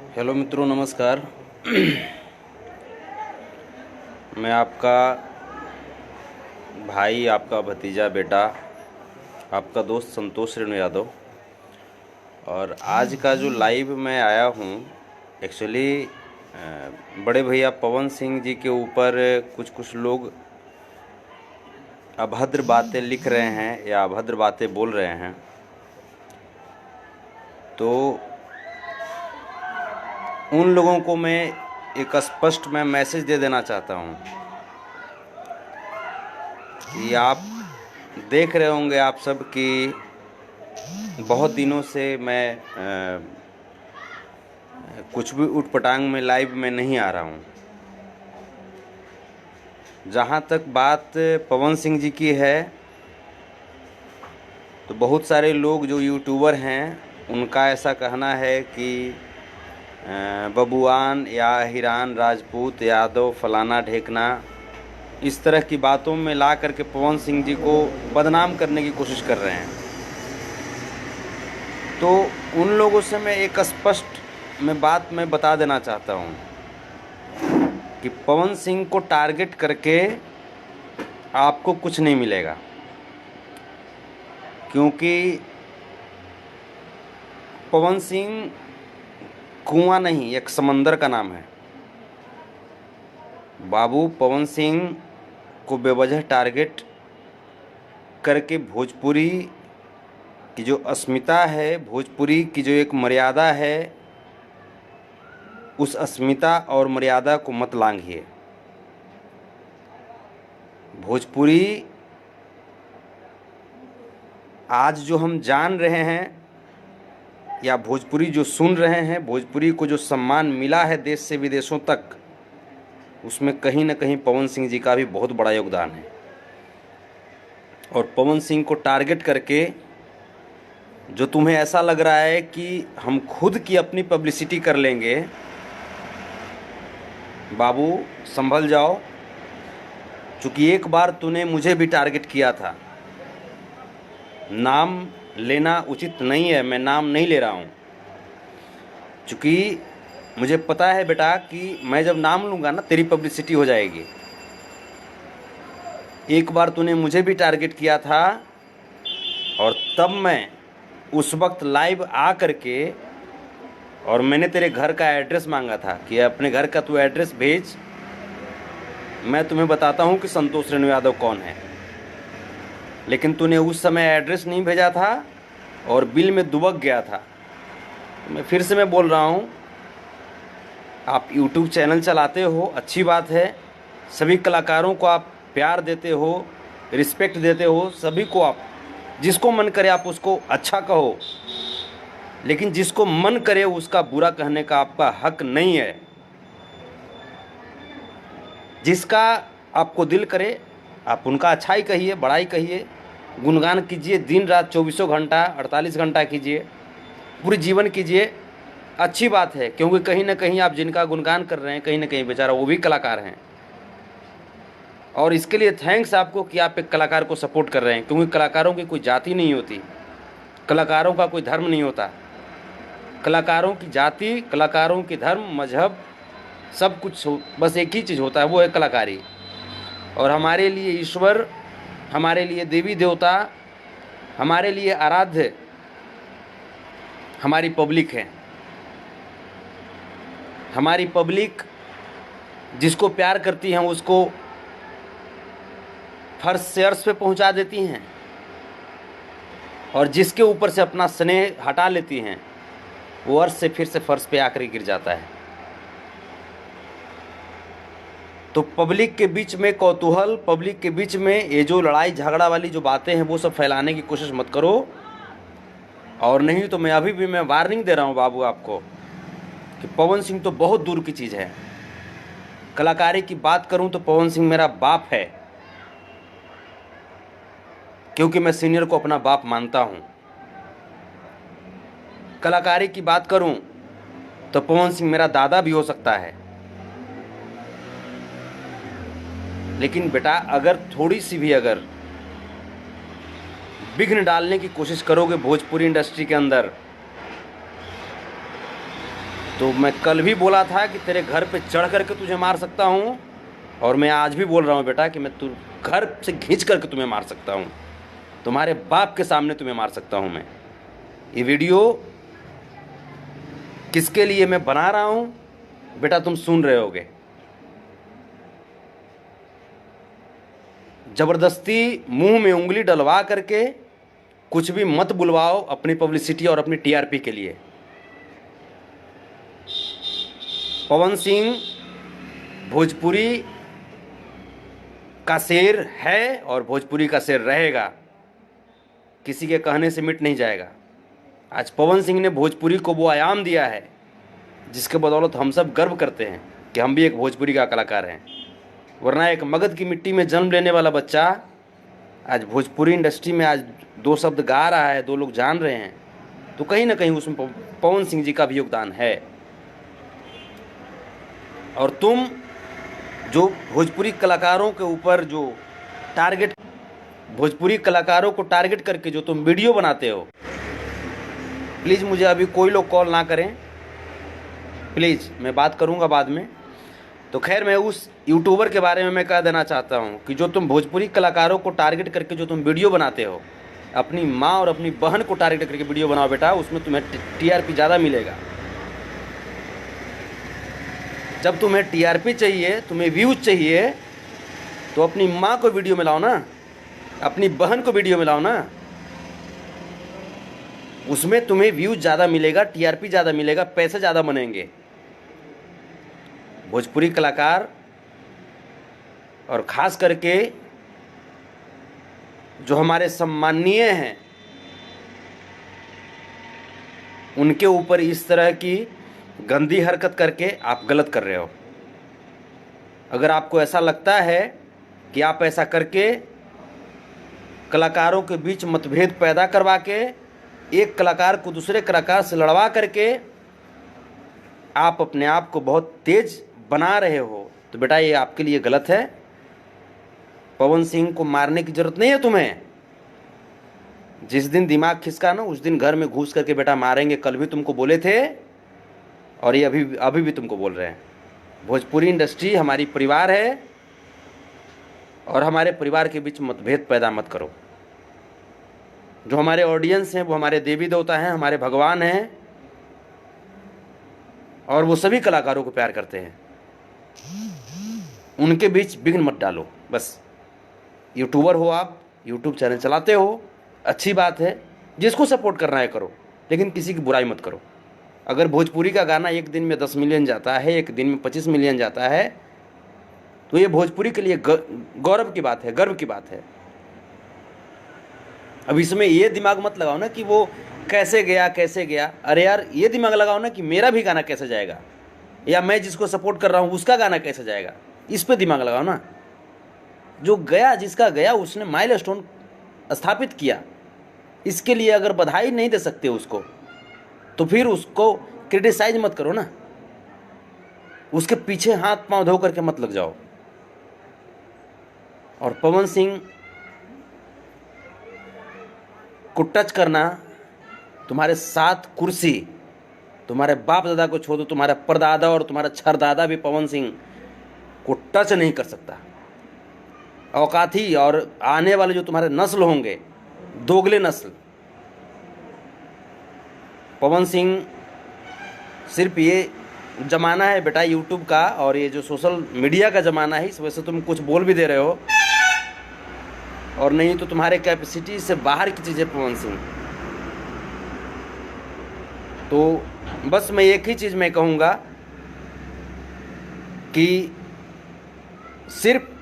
Hello मित्रों, नमस्कार। मैं आपका भाई, आपका भतीजा बेटा, आपका दोस्त संतोष रेणु यादव। और आज का जो लाइव मैं आया हूँ, एक्चुअली बड़े भैया पवन सिंह जी के ऊपर कुछ लोग अभद्र बातें लिख रहे हैं या अभद्र बातें बोल रहे हैं। तो उन लोगों को मैं एक स्पष्ट मैसेज दे देना चाहता हूँ कि आप देख रहे होंगे आप सब कि बहुत दिनों से मैं कुछ भी उटपटांग में लाइव में नहीं आ रहा हूँ। जहाँ तक बात पवन सिंह जी की है, तो बहुत सारे लोग जो यूट्यूबर हैं उनका ऐसा कहना है कि बबुआन या हिरान राजपूत यादव फलाना ढेकना इस तरह की बातों में ला करके पवन सिंह जी को बदनाम करने की कोशिश कर रहे हैं। तो उन लोगों से मैं एक स्पष्ट बात मैं बता देना चाहता हूँ कि पवन सिंह को टारगेट करके आपको कुछ नहीं मिलेगा, क्योंकि पवन सिंह कुआं नहीं, एक समंदर का नाम है। बाबू पवन सिंह को बेवजह टारगेट करके भोजपुरी की जो अस्मिता है, भोजपुरी की जो एक मर्यादा है, उस अस्मिता और मर्यादा को मत लांघिए। भोजपुरी आज जो हम जान रहे हैं या भोजपुरी जो सुन रहे हैं, भोजपुरी को जो सम्मान मिला है देश से विदेशों तक, उसमें कहीं ना कहीं पवन सिंह जी का भी बहुत बड़ा योगदान है। और पवन सिंह को टारगेट करके जो तुम्हें ऐसा लग रहा है कि हम खुद की अपनी पब्लिसिटी कर लेंगे, बाबू संभल जाओ। चूँकि एक बार तूने मुझे भी टारगेट किया था। नाम लेना उचित नहीं है, मैं नाम नहीं ले रहा हूँ, चूँकि मुझे पता है बेटा कि मैं जब नाम लूँगा ना तेरी पब्लिसिटी हो जाएगी। एक बार तूने मुझे भी टारगेट किया था और तब मैं उस वक्त लाइव आ करके और मैंने तेरे घर का एड्रेस मांगा था कि अपने घर का तू एड्रेस भेज, मैं तुम्हें बताता हूँ कि संतोष रेणु यादव कौन है। लेकिन तूने उस समय एड्रेस नहीं भेजा था और बिल में दुबक गया था। मैं फिर से मैं बोल रहा हूँ, आप यूट्यूब चैनल चलाते हो, अच्छी बात है। सभी कलाकारों को आप प्यार देते हो, रिस्पेक्ट देते हो, सभी को आप जिसको मन करे आप उसको अच्छा कहो, लेकिन जिसको मन करे उसका बुरा कहने का आपका हक नहीं है। जिसका आपको दिल करे आप उनका अच्छाई कहिए, बड़ाई कहिए, गुणगान कीजिए, दिन रात 24 घंटा 48 घंटा कीजिए, पूरे जीवन कीजिए। अच्छी बात है, क्योंकि कहीं ना कहीं आप जिनका गुणगान कर रहे हैं, कहीं ना कहीं बेचारा वो भी कलाकार हैं। और इसके लिए थैंक्स आपको कि आप एक कलाकार को सपोर्ट कर रहे हैं, क्योंकि कलाकारों की कोई जाति नहीं होती, कलाकारों का कोई धर्म नहीं होता। कलाकारों की जाति, कलाकारों की धर्म, मजहब सब कुछ बस एक ही चीज़ होता है, वो है कलाकारी। और हमारे लिए ईश्वर, हमारे लिए देवी देवता, हमारे लिए आराध्य हमारी पब्लिक है। हमारी पब्लिक जिसको प्यार करती हैं उसको फर्श से अर्श पे पहुंचा देती हैं, और जिसके ऊपर से अपना स्नेह हटा लेती हैं वो अर्श से फिर से फर्श पे आकर गिर जाता है। तो पब्लिक के बीच में कौतूहल, पब्लिक के बीच में ये जो लड़ाई झगड़ा वाली जो बातें हैं वो सब फैलाने की कोशिश मत करो। और नहीं तो मैं अभी भी मैं वार्निंग दे रहा हूँ बाबू आपको कि पवन सिंह तो बहुत दूर की चीज़ है। कलाकारी की बात करूँ तो पवन सिंह मेरा बाप है, क्योंकि मैं सीनियर को अपना बाप मानता हूँ। कलाकारी की बात करूँ तो पवन सिंह मेरा दादा भी हो सकता है। लेकिन बेटा अगर थोड़ी सी भी अगर विघ्न डालने की कोशिश करोगे भोजपुरी इंडस्ट्री के अंदर, तो मैं कल भी बोला था कि तेरे घर पे चढ़ करके तुझे मार सकता हूँ, और मैं आज भी बोल रहा हूँ बेटा कि मैं तू घर से खींच करके तुम्हें मार सकता हूँ, तुम्हारे बाप के सामने तुम्हें मार सकता हूँ मैं। ये वीडियो किसके लिए मैं बना रहा हूँ बेटा, तुम सुन रहे होगे। ज़बरदस्ती मुंह में उंगली डलवा करके कुछ भी मत बुलवाओ अपनी पब्लिसिटी और अपनी टीआरपी के लिए। पवन सिंह भोजपुरी का शेर है और भोजपुरी का शेर रहेगा, किसी के कहने से मिट नहीं जाएगा। आज पवन सिंह ने भोजपुरी को वो आयाम दिया है जिसके बदौलत हम सब गर्व करते हैं कि हम भी एक भोजपुरी का कलाकार हैं। वरना एक मगध की मिट्टी में जन्म लेने वाला बच्चा आज भोजपुरी इंडस्ट्री में आज 2 शब्द गा रहा है, 2 लोग जान रहे हैं, तो कहीं ना कहीं उसमें पवन सिंह जी का भी योगदान है। और तुम जो भोजपुरी कलाकारों के ऊपर जो भोजपुरी कलाकारों को टारगेट करके जो तुम वीडियो बनाते हो, प्लीज़ मुझे अभी कोई लोग कॉल ना करें प्लीज़, मैं बात करूंगा बाद में। तो खैर, मैं उस यूट्यूबर के बारे में मैं कह देना चाहता हूं कि जो तुम भोजपुरी कलाकारों को टारगेट करके जो तुम वीडियो बनाते हो, अपनी माँ और अपनी बहन को टारगेट करके वीडियो बनाओ बेटा, उसमें तुम्हें टीआरपी ज़्यादा मिलेगा। जब तुम्हें टीआरपी चाहिए, तुम्हें व्यूज चाहिए, तो अपनी माँ को वीडियो में लाओ ना, अपनी बहन को वीडियो में लाओ ना, उसमें तुम्हें व्यूज ज़्यादा मिलेगा, टीआरपी ज़्यादा मिलेगा, पैसे ज़्यादा बनेंगे। भोजपुरी कलाकार और ख़ास करके जो हमारे सम्माननीय हैं, उनके ऊपर इस तरह की गंदी हरकत करके आप गलत कर रहे हो। अगर आपको ऐसा लगता है कि आप ऐसा करके कलाकारों के बीच मतभेद पैदा करवा के एक कलाकार को दूसरे कलाकार से लड़वा करके आप अपने आप को बहुत तेज बना रहे हो, तो बेटा ये आपके लिए गलत है। पवन सिंह को मारने की जरूरत नहीं है तुम्हें। जिस दिन दिमाग खिसका ना, उस दिन घर में घुस करके बेटा मारेंगे। कल भी तुमको बोले थे और ये अभी भी तुमको बोल रहे हैं। भोजपुरी इंडस्ट्री हमारी परिवार है और हमारे परिवार के बीच मतभेद पैदा मत करो। जो हमारे ऑडियंस हैं वो हमारे देवी देवता हैं, हमारे भगवान हैं, और वो सभी कलाकारों को प्यार करते हैं। उनके बीच विघ्न मत डालो बस। यूट्यूबर हो आप, यूट्यूब चैनल चलाते हो, अच्छी बात है, जिसको सपोर्ट करना है करो, लेकिन किसी की बुराई मत करो। अगर भोजपुरी का गाना एक दिन में 10 मिलियन जाता है, एक दिन में 25 मिलियन जाता है, तो ये भोजपुरी के लिए गौरव की बात है, गर्व की बात है। अब इसमें ये दिमाग मत लगाओ ना कि वो कैसे गया। अरे यार, ये दिमाग लगाओ ना कि मेरा भी गाना कैसे जाएगा, या मैं जिसको सपोर्ट कर रहा हूँ उसका गाना कैसे जाएगा। इस पे दिमाग लगाओ ना। जो गया, जिसका गया, उसने माइलस्टोन स्थापित किया। इसके लिए अगर बधाई नहीं दे सकते उसको, तो फिर उसको क्रिटिसाइज मत करो ना, उसके पीछे हाथ पांव धो करके मत लग जाओ। और पवन सिंह को टच करना, तुम्हारे 7 कुर्सी, तुम्हारे बाप दादा को छोड़ो, तुम्हारा परदादा और तुम्हारा छरदादा भी पवन सिंह को टच नहीं कर सकता। औकाती और आने वाले जो तुम्हारे नस्ल होंगे, दोगले नस्ल, पवन सिंह सिर्फ ये ज़माना है बेटा यूट्यूब का, और ये जो सोशल मीडिया का ज़माना है, इस वजह से तुम कुछ बोल भी दे रहे हो, और नहीं तो तुम्हारे कैपेसिटी से बाहर की चीज़ है पवन सिंह। तो बस मैं एक ही चीज़ मैं कहूँगा कि सिर्फ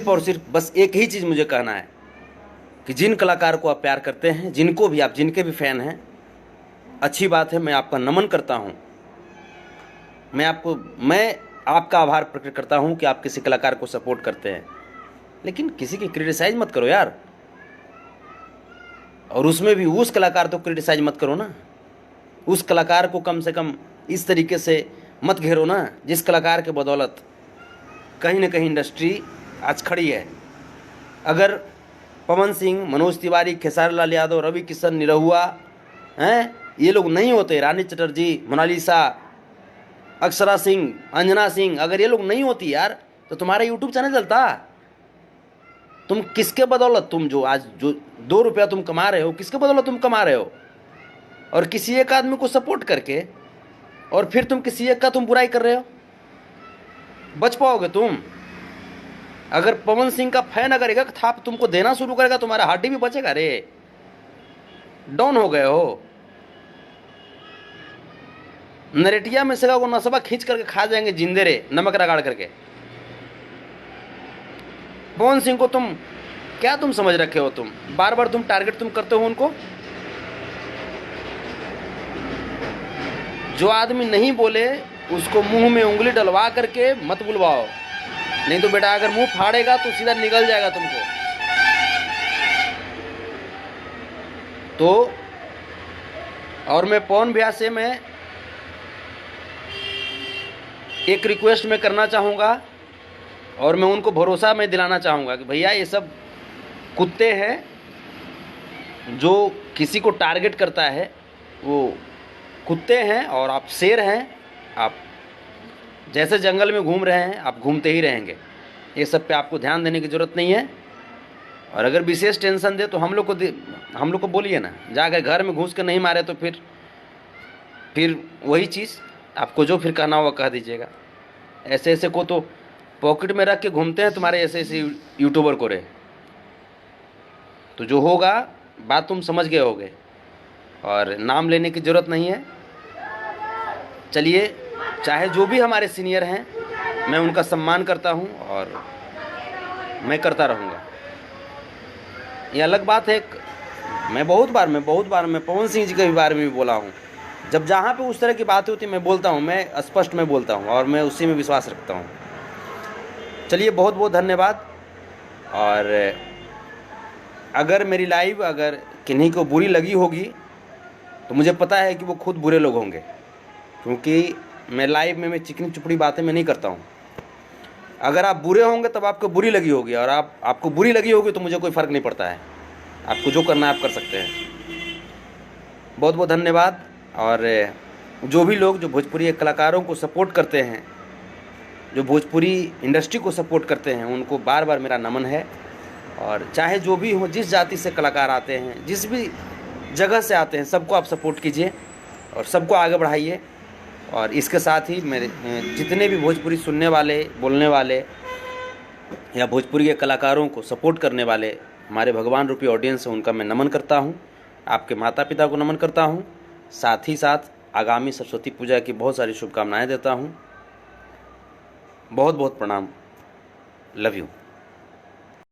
और सिर्फ बस एक ही चीज़ मुझे कहना है कि जिन कलाकार को आप प्यार करते हैं, जिनके भी फ़ैन हैं, अच्छी बात है, मैं आपका नमन करता हूं। मैं आपका आभार प्रकट करता हूं कि आप किसी कलाकार को सपोर्ट करते हैं, लेकिन किसी की क्रिटिसाइज मत करो यार। और उसमें भी उस कलाकार तो क्रिटिसाइज मत करो ना, उस कलाकार को कम से कम इस तरीके से मत घेरो ना, जिस कलाकार के बदौलत कहीं ना कहीं इंडस्ट्री आज खड़ी है। अगर पवन सिंह, मनोज तिवारी, खेसारी लाल यादव, रवि किशन, निरहुआ हैं, ये लोग नहीं होते, रानी चटर्जी, मोनालिसा, अक्षरा सिंह, अंजना सिंह, अगर ये लोग नहीं होती यार तो तुम्हारा यूट्यूब चैनल चलता। तुम किसके बदौलत, तुम जो आज जो 2 रुपया तुम कमा रहे हो, किसके बदौलत तुम कमा रहे हो? और किसी एक आदमी को सपोर्ट करके और फिर तुम किसी एक का तुम बुराई कर रहे हो। बच पाओगे तुम? अगर पवन सिंह का फैन अगर एक थाप तुमको देना शुरू करेगा, तुम्हारा हड्डी भी बचेगा रे। डाउन हो गए हो। नरेटिया में से को नसबा खींच करके खा जाएंगे जिंदे रे, नमक रगाड़ करके। पवन सिंह को तुम क्या तुम समझ रखे हो? तुम बार बार तुम टारगेट तुम करते हो उनको। जो आदमी नहीं बोले उसको मुंह में उंगली डलवा करके मत बुलवाओ, नहीं तो बेटा अगर मुंह फाड़ेगा तो सीधा निकल जाएगा तुमको। तो और मैं पवन भैया से मैं एक रिक्वेस्ट मैं करना चाहूँगा और मैं उनको भरोसा मैं दिलाना चाहूँगा कि भैया ये सब कुत्ते हैं जो किसी को टारगेट करता है, वो कुत्ते हैं और आप शेर हैं। आप जैसे जंगल में घूम रहे हैं आप घूमते ही रहेंगे। ये सब पे आपको ध्यान देने की ज़रूरत नहीं है। और अगर विशेष टेंशन दे तो हम लोग को बोलिए ना, जाकर घर में घुस के नहीं मारे तो फिर वही चीज़ आपको जो फिर कहना होगा कह दीजिएगा। ऐसे ऐसे को तो पॉकेट में रख के घूमते हैं तुम्हारे ऐसे ऐसे यूट्यूबर को रे। तो जो होगा बात तुम समझ गए होगे और नाम लेने की ज़रूरत नहीं है। चलिए, चाहे जो भी हमारे सीनियर हैं मैं उनका सम्मान करता हूं और मैं करता रहूँगा। ये अलग बात है। मैं बहुत बार मैं पवन सिंह जी के बारे में भी बोला हूँ। जब जहाँ पे उस तरह की बातें होती मैं बोलता हूँ, मैं स्पष्ट में बोलता हूँ और मैं उसी में विश्वास रखता हूँ। चलिए, बहुत बहुत धन्यवाद। और अगर मेरी लाइव अगर किन्हीं को बुरी लगी होगी तो मुझे पता है कि वो खुद बुरे लोग होंगे, क्योंकि मैं लाइव में चिकनी चुपड़ी बातें मैं नहीं करता हूँ। अगर आप बुरे होंगे तब आपको बुरी लगी होगी, और आपको बुरी लगी होगी तो मुझे कोई फ़र्क नहीं पड़ता है। आपको जो करना है आप कर सकते हैं। बहुत बहुत धन्यवाद। और जो भी लोग जो भोजपुरी कलाकारों को सपोर्ट करते हैं, जो भोजपुरी इंडस्ट्री को सपोर्ट करते हैं, उनको बार बार मेरा नमन है। और चाहे जो भी हो, जिस जाति से कलाकार आते हैं, जिस भी जगह से आते हैं, सबको आप सपोर्ट कीजिए और सबको आगे बढ़ाइए। और इसके साथ ही मेरे जितने भी भोजपुरी सुनने वाले, बोलने वाले या भोजपुरी के कलाकारों को सपोर्ट करने वाले हमारे भगवान रूपी ऑडियंस है, उनका मैं नमन करता हूँ। आपके माता पिता को नमन करता हूँ। साथ ही साथ आगामी सरस्वती पूजा की बहुत सारी शुभकामनाएं देता हूँ। बहुत बहुत प्रणाम। Love you.